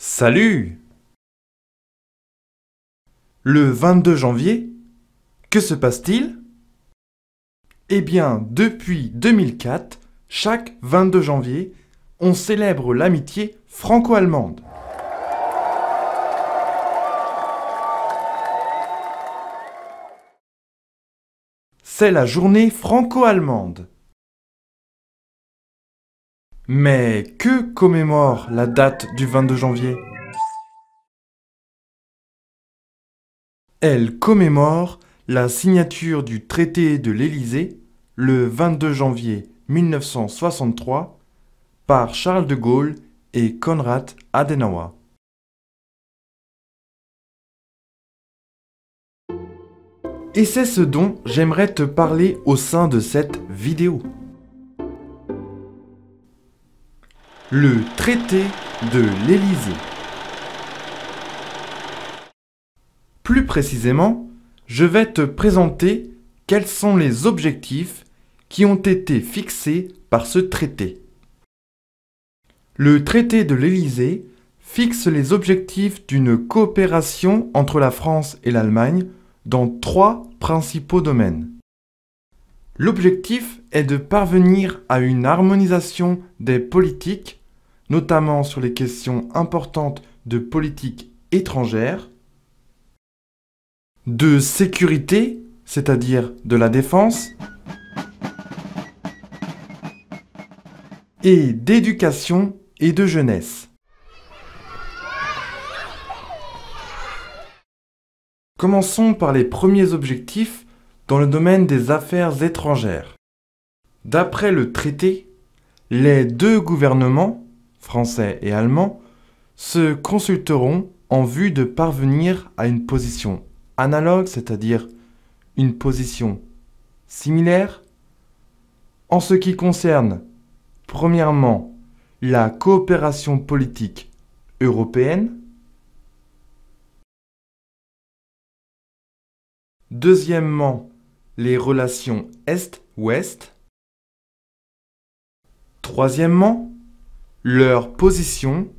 Salut! Le 22 janvier, que se passe-t-il? Eh bien, depuis 2004, chaque 22 janvier, on célèbre l'amitié franco-allemande. C'est la journée franco-allemande. Mais que commémore la date du 22 janvier? Elle commémore la signature du traité de l'Élysée le 22 janvier 1963 par Charles de Gaulle et Konrad Adenauer. Et c'est ce dont j'aimerais te parler au sein de cette vidéo. Le traité de l'Élysée. Plus précisément, je vais te présenter quels sont les objectifs qui ont été fixés par ce traité. Le traité de l'Élysée fixe les objectifs d'une coopération entre la France et l'Allemagne dans 3 principaux domaines. L'objectif est de parvenir à une harmonisation des politiques, notamment sur les questions importantes de politique étrangère, de sécurité, c'est-à-dire de la défense, et d'éducation et de jeunesse. Commençons par les premiers objectifs dans le domaine des affaires étrangères. D'après le traité, les 2 gouvernements, français et allemand, se consulteront en vue de parvenir à une position analogue, c'est-à-dire une position similaire, en ce qui concerne, premièrement, la coopération politique européenne, deuxièmement, les relations Est-Ouest, troisièmement, leur position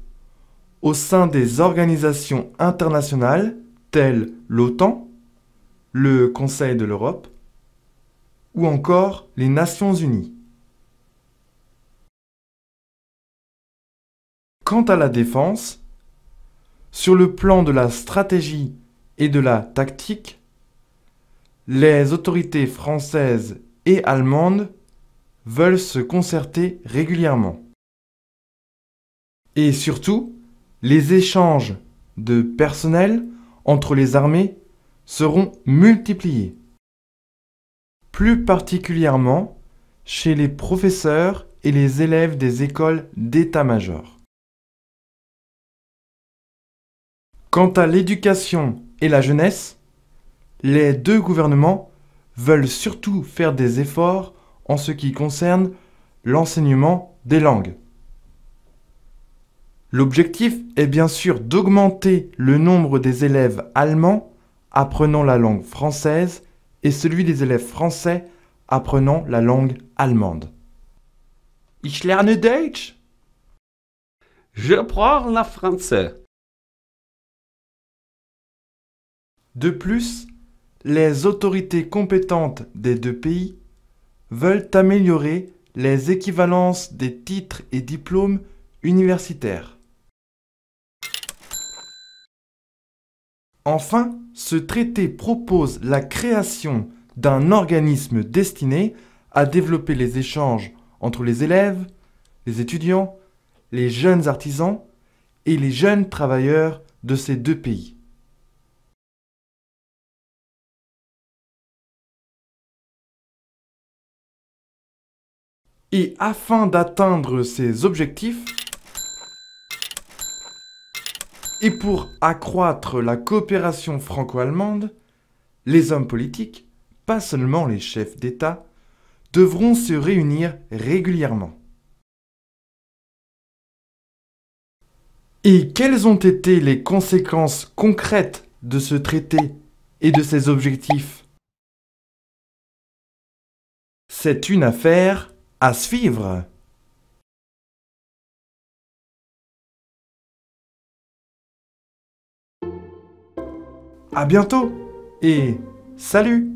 au sein des organisations internationales telles l'OTAN, le Conseil de l'Europe ou encore les Nations Unies. Quant à la défense, sur le plan de la stratégie et de la tactique, les autorités françaises et allemandes veulent se concerter régulièrement. Et surtout, les échanges de personnel entre les armées seront multipliés. Plus particulièrement chez les professeurs et les élèves des écoles d'état-major. Quant à l'éducation et la jeunesse, les 2 gouvernements veulent surtout faire des efforts en ce qui concerne l'enseignement des langues. L'objectif est bien sûr d'augmenter le nombre des élèves allemands apprenant la langue française et celui des élèves français apprenant la langue allemande. Ich lerne Deutsch. Je parle français. De plus, les autorités compétentes des 2 pays veulent améliorer les équivalences des titres et diplômes universitaires. Enfin, ce traité propose la création d'un organisme destiné à développer les échanges entre les élèves, les étudiants, les jeunes artisans et les jeunes travailleurs de ces 2 pays. Et afin d'atteindre ces objectifs, et pour accroître la coopération franco-allemande, les hommes politiques, pas seulement les chefs d'État, devront se réunir régulièrement. Et quelles ont été les conséquences concrètes de ce traité et de ses objectifs? C'est une affaire à suivre. À bientôt et salut!